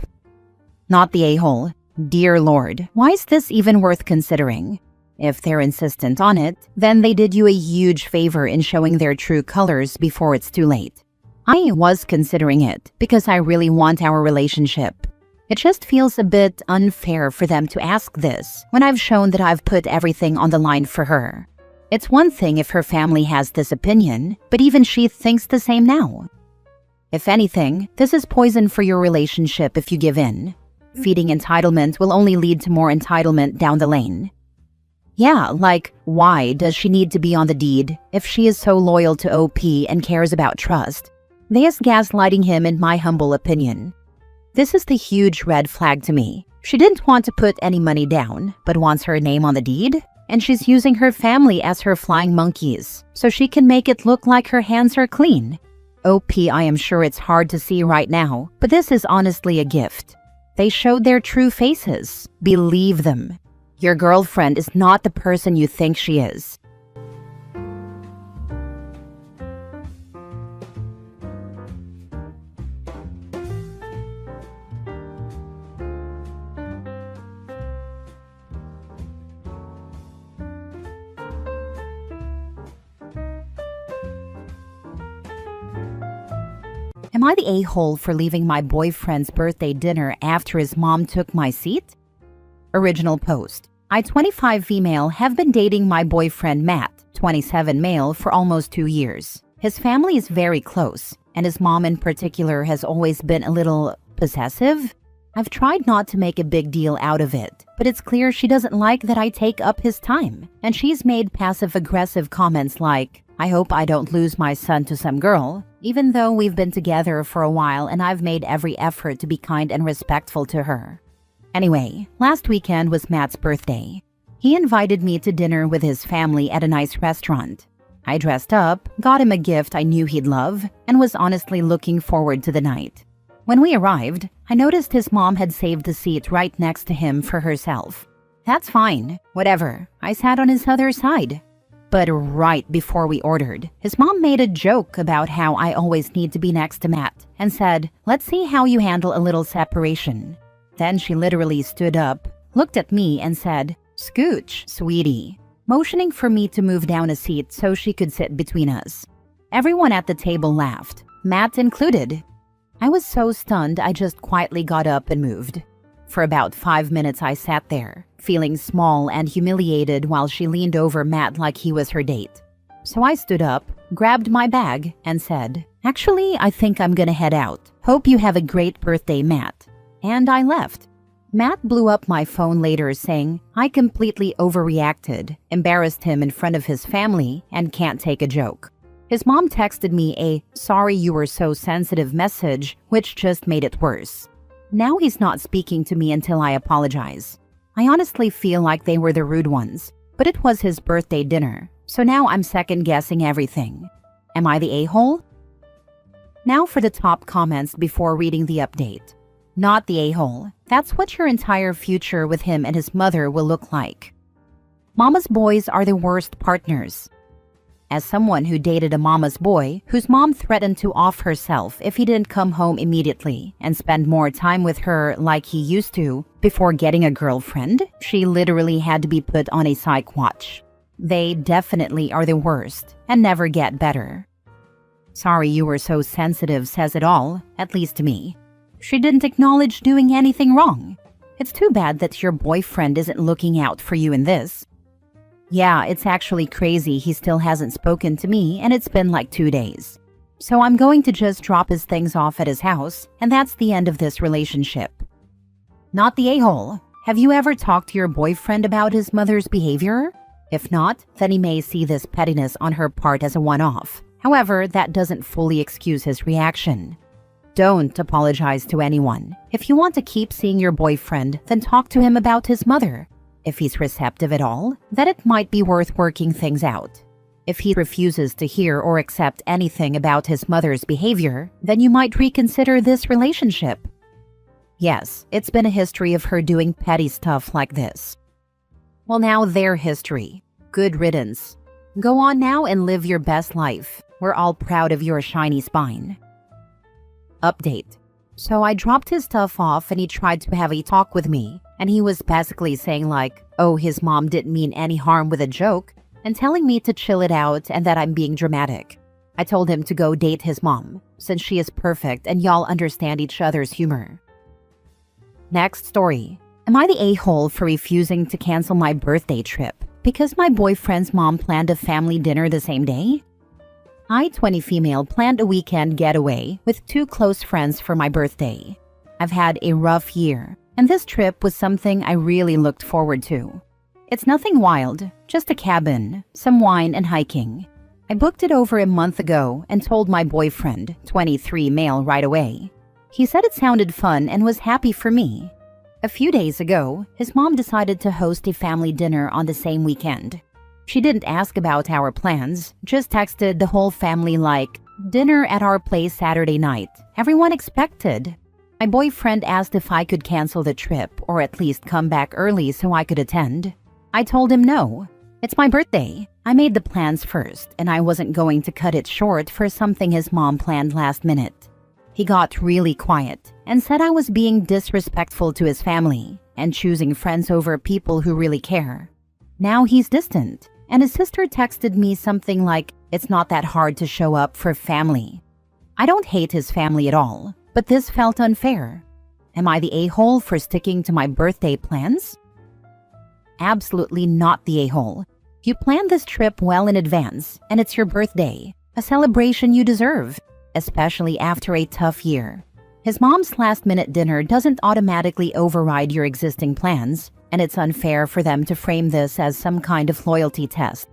B: Not the a-hole. Dear Lord, why is this even worth considering? If they're insistent on it, then they did you a huge favor in showing their true colors before it's too late. I was considering it because I really want our relationship. It just feels a bit unfair for them to ask this when I've shown that I've put everything on the line for her. It's one thing if her family has this opinion, but even she thinks the same now. If anything, this is poison for your relationship if you give in. Feeding entitlement will only lead to more entitlement down the lane. Yeah, like, why does she need to be on the deed if she is so loyal to OP and cares about trust? This is gaslighting him in my humble opinion. This is the huge red flag to me. She didn't want to put any money down, but wants her name on the deed? And she's using her family as her flying monkeys, so she can make it look like her hands are clean. OP, I am sure it's hard to see right now, but this is honestly a gift. They showed their true faces. Believe them. Your girlfriend is not the person you think she is. Am I the a-hole for leaving my boyfriend's birthday dinner after his mom took my seat? Original post. I, 25 female, have been dating my boyfriend Matt, 27 male, for almost 2 years. His family is very close, and his mom in particular has always been a little possessive. I've tried not to make a big deal out of it, but it's clear she doesn't like that I take up his time, and she's made passive-aggressive comments like, "I hope I don't lose my son to some girl," even though we've been together for a while and I've made every effort to be kind and respectful to her. Anyway, last weekend was Matt's birthday. He invited me to dinner with his family at a nice restaurant. I dressed up, got him a gift I knew he'd love, and was honestly looking forward to the night. When we arrived, I noticed his mom had saved a seat right next to him for herself. That's fine, whatever. I sat on his other side. But right before we ordered, his mom made a joke about how I always need to be next to Matt and said, "Let's see how you handle a little separation." Then she literally stood up, looked at me and said, "Scooch, sweetie," motioning for me to move down a seat so she could sit between us. Everyone at the table laughed, Matt included. I was so stunned I just quietly got up and moved. For about 5 minutes I sat there, feeling small and humiliated while she leaned over Matt like he was her date. So I stood up, grabbed my bag, and said, "Actually, I think I'm gonna head out. Hope you have a great birthday, Matt." And I left. Matt blew up my phone later saying, I completely overreacted, embarrassed him in front of his family, and can't take a joke. His mom texted me a "sorry you were so sensitive" message, which just made it worse. Now he's not speaking to me until I apologize. I honestly feel like they were the rude ones, but it was his birthday dinner, so now I'm second-guessing everything. Am I the a-hole? Now for the top comments before reading the update. Not the a-hole. That's what your entire future with him and his mother will look like. Mama's boys are the worst partners. As someone who dated a mama's boy whose mom threatened to off herself if he didn't come home immediately and spend more time with her like he used to before getting a girlfriend, she literally had to be put on a psych watch. They definitely are the worst and never get better. "Sorry you were so sensitive" says it all, at least to me. She didn't acknowledge doing anything wrong. It's too bad that your boyfriend isn't looking out for you in this. Yeah, it's actually crazy he still hasn't spoken to me and it's been like 2 days. So I'm going to just drop his things off at his house, and that's the end of this relationship. Not the a-hole. Have you ever talked to your boyfriend about his mother's behavior? If not, then he may see this pettiness on her part as a one-off. However, that doesn't fully excuse his reaction. Don't apologize to anyone. If you want to keep seeing your boyfriend, then talk to him about his mother. If he's receptive at all, then it might be worth working things out. If he refuses to hear or accept anything about his mother's behavior, then you might reconsider this relationship. Yes, it's been a history of her doing petty stuff like this. Well, now their history. Good riddance. Go on now and live your best life. We're all proud of your shiny spine. Update. So I dropped his stuff off and he tried to have a talk with me, and he was basically saying like, oh, his mom didn't mean any harm with a joke, and telling me to chill it out and that I'm being dramatic. I told him to go date his mom, since she is perfect and y'all understand each other's humor. Next story. Am I the a-hole for refusing to cancel my birthday trip because my boyfriend's mom planned a family dinner the same day? I, 20 female, planned a weekend getaway with 2 close friends for my birthday. I've had a rough year, and this trip was something I really looked forward to. It's nothing wild, just a cabin, some wine and hiking. I booked it over a month ago and told my boyfriend, 23 male, right away. He said it sounded fun and was happy for me. A few days ago, his mom decided to host a family dinner on the same weekend. She didn't ask about our plans, just texted the whole family like, "Dinner at our place Saturday night. Everyone expected." My boyfriend asked if I could cancel the trip or at least come back early so I could attend. I told him no. It's my birthday. I made the plans first, and I wasn't going to cut it short for something his mom planned last minute. He got really quiet and said I was being disrespectful to his family and choosing friends over people who really care. Now he's distant, and his sister texted me something like, "It's not that hard to show up for family." I don't hate his family at all, but this felt unfair. Am I the a-hole for sticking to my birthday plans? Absolutely not the a-hole. You planned this trip well in advance, and it's your birthday, a celebration you deserve, especially after a tough year. His mom's last-minute dinner doesn't automatically override your existing plans, and it's unfair for them to frame this as some kind of loyalty test.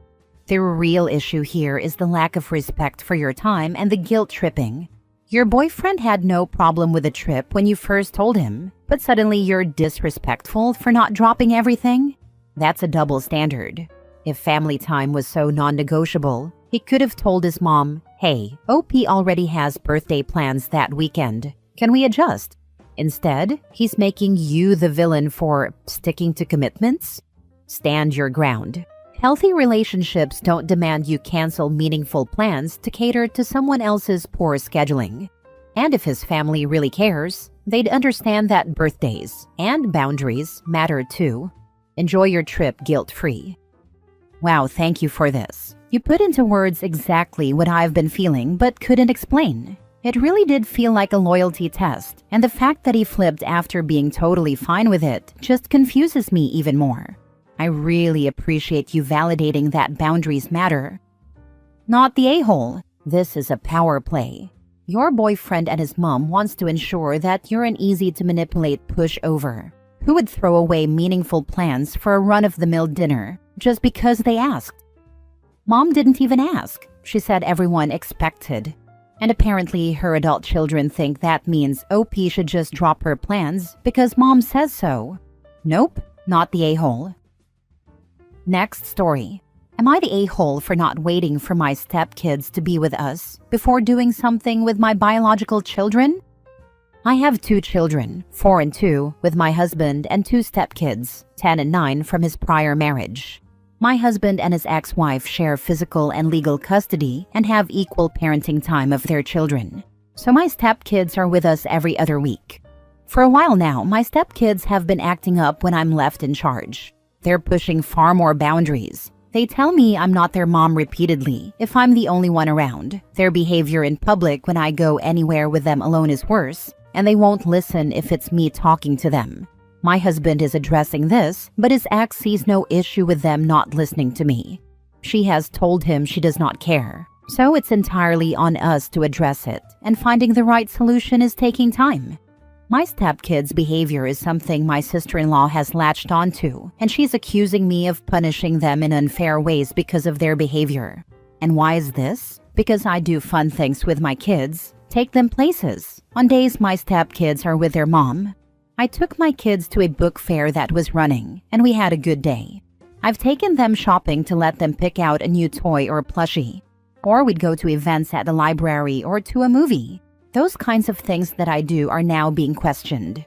B: The real issue here is the lack of respect for your time and the guilt tripping. Your boyfriend had no problem with the trip when you first told him, but suddenly you're disrespectful for not dropping everything? That's a double standard. If family time was so non-negotiable, he could have told his mom, "Hey, OP already has birthday plans that weekend. Can we adjust?" Instead, he's making you the villain for sticking to commitments? Stand your ground. Healthy relationships don't demand you cancel meaningful plans to cater to someone else's poor scheduling. And if his family really cares, they'd understand that birthdays and boundaries matter too. Enjoy your trip guilt-free. Wow, thank you for this. You put into words exactly what I've been feeling but couldn't explain. It really did feel like a loyalty test, and the fact that he flipped after being totally fine with it just confuses me even more. I really appreciate you validating that boundaries matter. Not the a-hole. This is a power play. Your boyfriend and his mom wants to ensure that you're an easy-to-manipulate pushover. Who would throw away meaningful plans for a run-of-the-mill dinner just because they asked? Mom didn't even ask. She said everyone expected. And apparently her adult children think that means OP should just drop her plans because mom says so. Nope, not the a-hole. Next story. Am I the a-hole for not waiting for my stepkids to be with us before doing something with my biological children? I have 2 children, 4 and 2, with my husband, and 2 stepkids, 10 and 9, from his prior marriage. My husband and his ex-wife share physical and legal custody and have equal parenting time of their children. So my stepkids are with us every other week. For a while now, my stepkids have been acting up when I'm left in charge. They're pushing far more boundaries. They tell me I'm not their mom repeatedly if I'm the only one around. Their behavior in public when I go anywhere with them alone is worse, and they won't listen if it's me talking to them. My husband is addressing this, but his ex sees no issue with them not listening to me. She has told him she does not care. So it's entirely on us to address it, and finding the right solution is taking time. My stepkids' behavior is something my sister-in-law has latched onto, and she's accusing me of punishing them in unfair ways because of their behavior. And why is this? Because I do fun things with my kids, take them places, on days my stepkids are with their mom. I took my kids to a book fair that was running, and we had a good day. I've taken them shopping to let them pick out a new toy or plushie. Or we'd go to events at the library or to a movie. Those kinds of things that I do are now being questioned.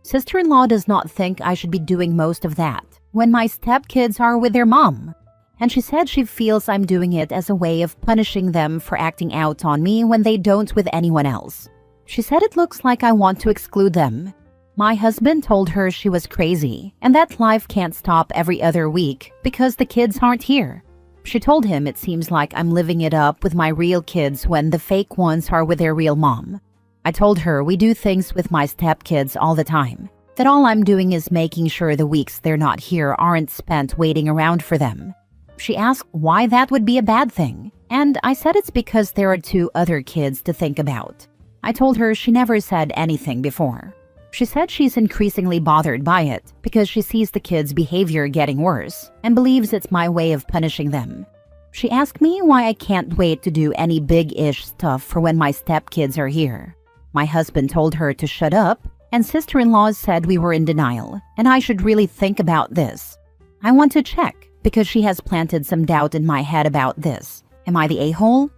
B: Sister-in-law does not think I should be doing most of that when my stepkids are with their mom. And she said she feels I'm doing it as a way of punishing them for acting out on me when they don't with anyone else. She said it looks like I want to exclude them. My husband told her she was crazy and that life can't stop every other week because the kids aren't here. She told him it seems like I'm living it up with my real kids when the fake ones are with their real mom. I told her we do things with my stepkids all the time, that all I'm doing is making sure the weeks they're not here aren't spent waiting around for them. She asked why that would be a bad thing, and I said it's because there are 2 other kids to think about. I told her she never said anything before. She said she's increasingly bothered by it because she sees the kids' behavior getting worse and believes it's my way of punishing them. She asked me why I can't wait to do any big-ish stuff for when my stepkids are here. My husband told her to shut up, and sister-in-law said we were in denial and I should really think about this. I want to check because she has planted some doubt in my head about this. Am I the a-hole?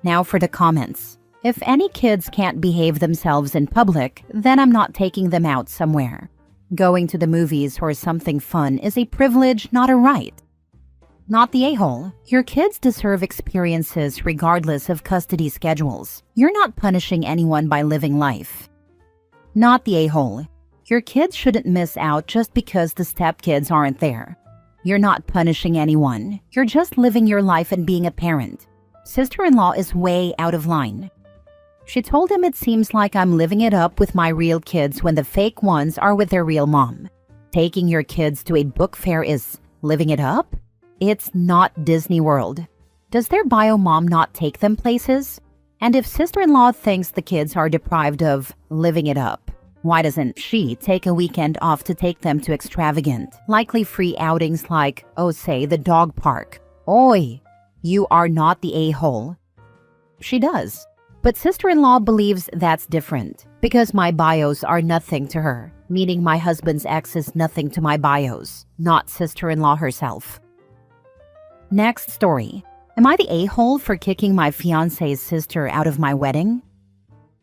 B: Now for the comments. If any kids can't behave themselves in public, then I'm not taking them out somewhere. Going to the movies or something fun is a privilege, not a right. Not the a-hole. Your kids deserve experiences regardless of custody schedules. You're not punishing anyone by living life. Not the a-hole. Your kids shouldn't miss out just because the stepkids aren't there. You're not punishing anyone. You're just living your life and being a parent. Sister-in-law is way out of line. She told him it seems like I'm living it up with my real kids when the fake ones are with their real mom. Taking your kids to a book fair is living it up? It's not Disney World. Does their bio mom not take them places? And if sister-in-law thinks the kids are deprived of living it up, why doesn't she take a weekend off to take them to extravagant, likely free outings like, say, the dog park? Oi, you are not the a-hole. She does. But sister-in-law believes that's different because my bios are nothing to her, meaning my husband's ex is nothing to my bios, not sister-in-law herself. Next story. Am I the a-hole for kicking my fiancé's sister out of my wedding?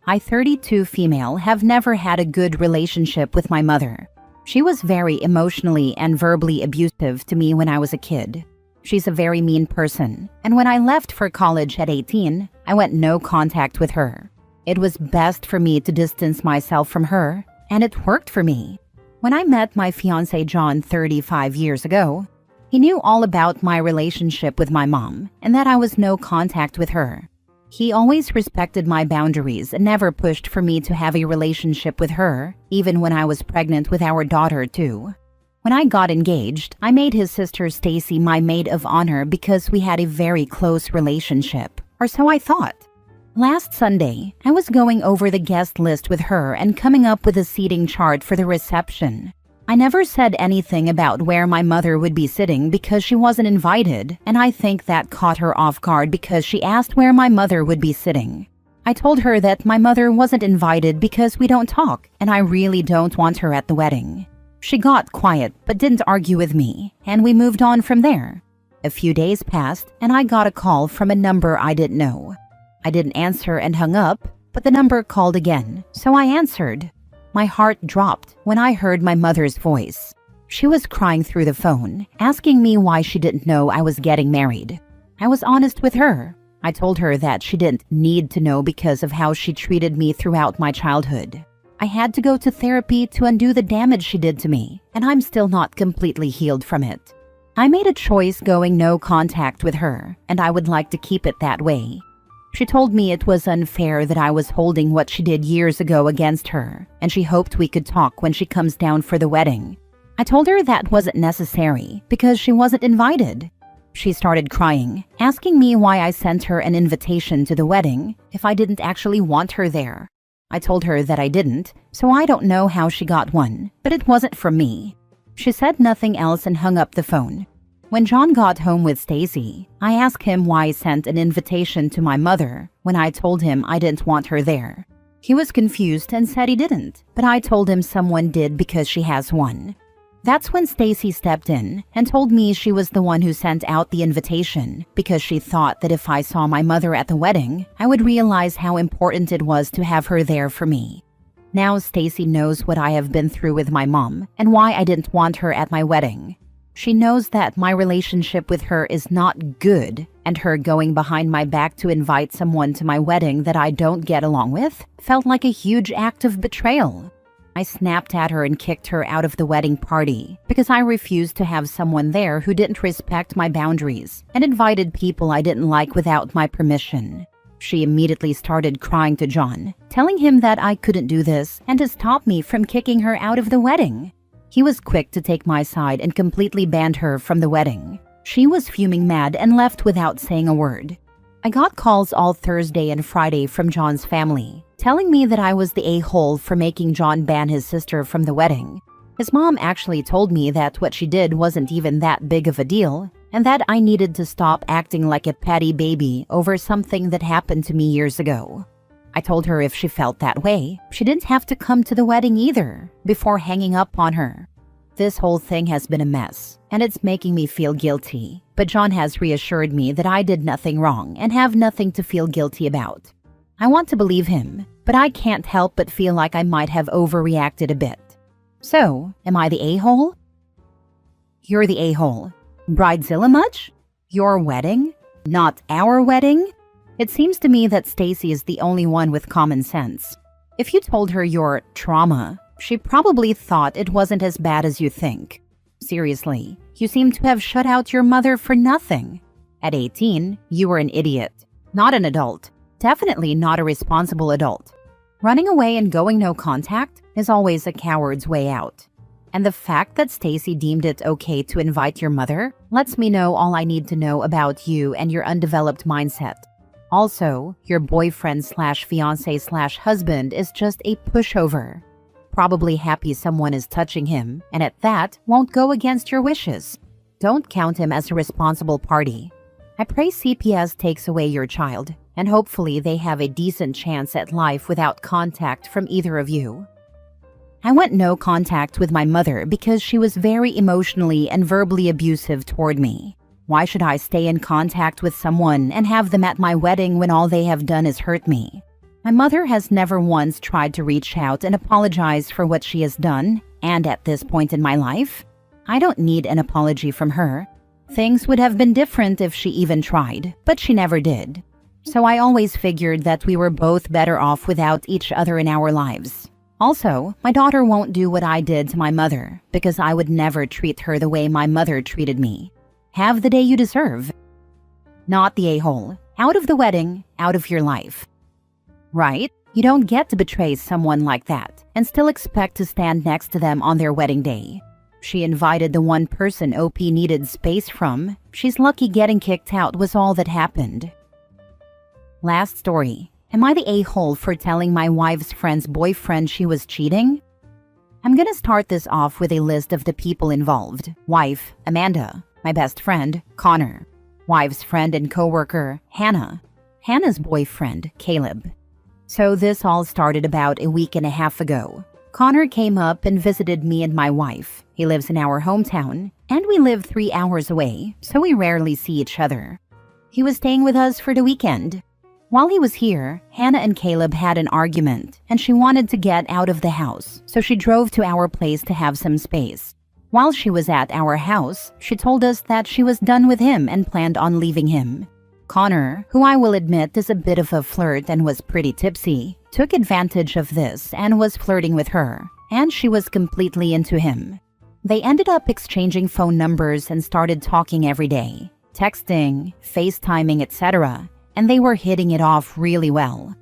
B: I, 32 female, have never had a good relationship with my mother. She was very emotionally and verbally abusive to me when I was a kid. She's a very mean person, and when I left for college at 18, I went no contact with her. It was best for me to distance myself from her, and it worked for me. When I met my fiancé John 35 years ago, he knew all about my relationship with my mom and that I was no contact with her. He always respected my boundaries and never pushed for me to have a relationship with her, even when I was pregnant with our daughter too. When I got engaged, I made his sister Stacy my maid of honor because we had a very close relationship, or so I thought. Last Sunday, I was going over the guest list with her and coming up with a seating chart for the reception. I never said anything about where my mother would be sitting because she wasn't invited, and I think that caught her off guard because she asked where my mother would be sitting. I told her that my mother wasn't invited because we don't talk, and I really don't want her at the wedding. She got quiet but didn't argue with me, and we moved on from there. A few days passed, and I got a call from a number I didn't know. I didn't answer and hung up, but the number called again, so I answered. My heart dropped when I heard my mother's voice. She was crying through the phone, asking me why she didn't know I was getting married. I was honest with her. I told her that she didn't need to know because of how she treated me throughout my childhood. I had to go to therapy to undo the damage she did to me, and I'm still not completely healed from it. I made a choice going no contact with her, and I would like to keep it that way. She told me it was unfair that I was holding what she did years ago against her, and she hoped we could talk when she comes down for the wedding. I told her that wasn't necessary because she wasn't invited. She started crying, asking me why I sent her an invitation to the wedding if I didn't actually want her there. I told her that I didn't, so I don't know how she got one, but it wasn't from me. She said nothing else and hung up the phone. When John got home with Stacy, I asked him why he sent an invitation to my mother when I told him I didn't want her there. He was confused and said he didn't, but I told him someone did because she has one. That's when Stacy stepped in and told me she was the one who sent out the invitation because she thought that if I saw my mother at the wedding, I would realize how important it was to have her there for me. Now Stacy knows what I have been through with my mom and why I didn't want her at my wedding. She knows that my relationship with her is not good, and her going behind my back to invite someone to my wedding that I don't get along with felt like a huge act of betrayal. I snapped at her and kicked her out of the wedding party because I refused to have someone there who didn't respect my boundaries and invited people I didn't like without my permission. She immediately started crying to John, telling him that I couldn't do this and to stop me from kicking her out of the wedding. He was quick to take my side and completely banned her from the wedding. She was fuming mad and left without saying a word. I got calls all Thursday and Friday from John's family, telling me that I was the a-hole for making John ban his sister from the wedding. His mom actually told me that what she did wasn't even that big of a deal, and that I needed to stop acting like a petty baby over something that happened to me years ago. I told her if she felt that way, she didn't have to come to the wedding either, before hanging up on her. This whole thing has been a mess, and it's making me feel guilty, but John has reassured me that I did nothing wrong and have nothing to feel guilty about. I want to believe him, but I can't help but feel like I might have overreacted a bit. So, am I the a-hole? You're the a-hole. Bridezilla much? Your wedding? Not our wedding? It seems to me that Stacy is the only one with common sense. If you told her your trauma, she probably thought it wasn't as bad as you think. Seriously, you seem to have shut out your mother for nothing. At 18, you were an idiot. Not an adult. Definitely not a responsible adult. Running away and going no contact is always a coward's way out. And the fact that Stacy deemed it okay to invite your mother lets me know all I need to know about you and your undeveloped mindset. Also, your boyfriend/fiancé/husband is just a pushover. Probably happy someone is touching him, and at that, won't go against your wishes. Don't count him as a responsible party. I pray CPS takes away your child, and hopefully they have a decent chance at life without contact from either of you. I went no contact with my mother because she was very emotionally and verbally abusive toward me. Why should I stay in contact with someone and have them at my wedding when all they have done is hurt me? My mother has never once tried to reach out and apologize for what she has done, and at this point in my life, I don't need an apology from her. Things would have been different if she even tried, but she never did. So I always figured that we were both better off without each other in our lives. Also, my daughter won't do what I did to my mother, because I would never treat her the way my mother treated me. Have the day you deserve. Not the a-hole. Out of the wedding, out of your life. Right? You don't get to betray someone like that and still expect to stand next to them on their wedding day. She invited the one person OP needed space from. She's lucky getting kicked out was all that happened. Last story. Am I the a-hole for telling my wife's friend's boyfriend she was cheating? I'm gonna start this off with a list of the people involved. Wife, Amanda. My best friend, Connor. Wife's friend and coworker, Hannah. Hannah's boyfriend, Caleb. So this all started about a week and a half ago. Connor came up and visited me and my wife. He lives in our hometown, and we live 3 hours away, so we rarely see each other. He was staying with us for the weekend. While he was here, Hannah and Caleb had an argument, and she wanted to get out of the house, so she drove to our place to have some space. While she was at our house, she told us that she was done with him and planned on leaving him. Connor, who I will admit is a bit of a flirt and was pretty tipsy, took advantage of this and was flirting with her, and she was completely into him. They ended up exchanging phone numbers and started talking every day, texting, FaceTiming, etc., and they were hitting it off really well.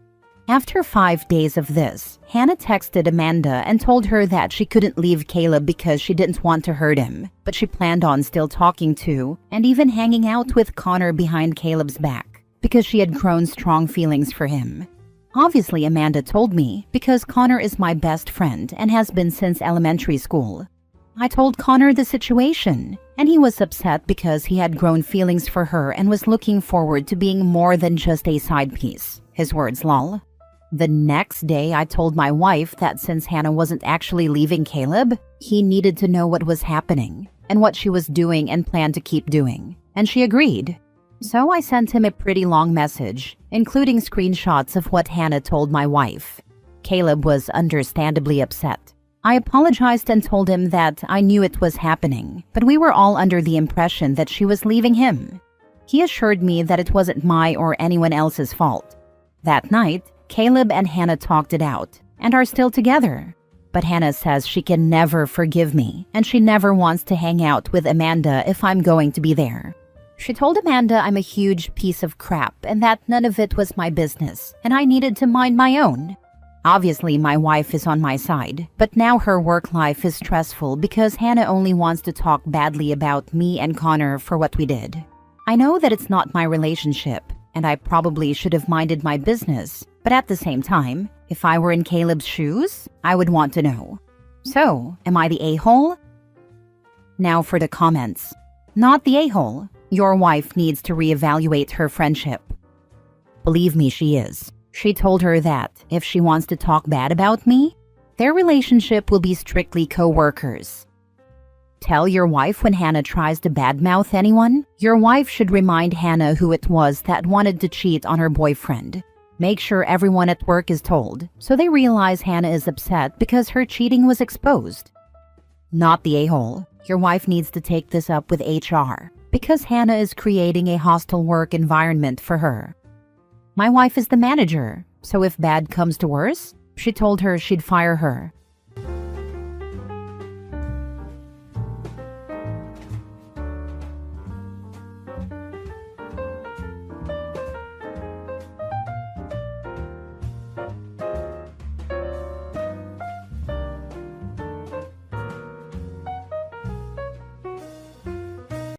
B: After 5 days of this, Hannah texted Amanda and told her that she couldn't leave Caleb because she didn't want to hurt him, but she planned on still talking to and even hanging out with Connor behind Caleb's back because she had grown strong feelings for him. Obviously, Amanda told me because Connor is my best friend and has been since elementary school. I told Connor the situation, and he was upset because he had grown feelings for her and was looking forward to being more than just a side piece. His words, lol. The next day, I told my wife that since Hannah wasn't actually leaving Caleb, he needed to know what was happening and what she was doing and planned to keep doing, and she agreed. So I sent him a pretty long message, including screenshots of what Hannah told my wife. Caleb was understandably upset. I apologized and told him that I knew it was happening, but we were all under the impression that she was leaving him. He assured me that it wasn't my or anyone else's fault. That night, Caleb and Hannah talked it out and are still together. But Hannah says she can never forgive me and she never wants to hang out with Amanda if I'm going to be there. She told Amanda I'm a huge piece of crap and that none of it was my business and I needed to mind my own. Obviously, my wife is on my side, but now her work life is stressful because Hannah only wants to talk badly about me and Connor for what we did. I know that it's not my relationship, and I probably should have minded my business, but at the same time, if I were in Caleb's shoes, I would want to know. So, am I the a-hole? Now for the comments. Not the a-hole. Your wife needs to reevaluate her friendship. Believe me, she is. She told her that if she wants to talk bad about me, their relationship will be strictly co-workers. Tell your wife when Hannah tries to badmouth anyone, your wife should remind Hannah who it was that wanted to cheat on her boyfriend. Make sure everyone at work is told, so they realize Hannah is upset because her cheating was exposed. Not the a-hole. Your wife needs to take this up with HR because Hannah is creating a hostile work environment for her. My wife is the manager, so if bad comes to worse, she told her she'd fire her.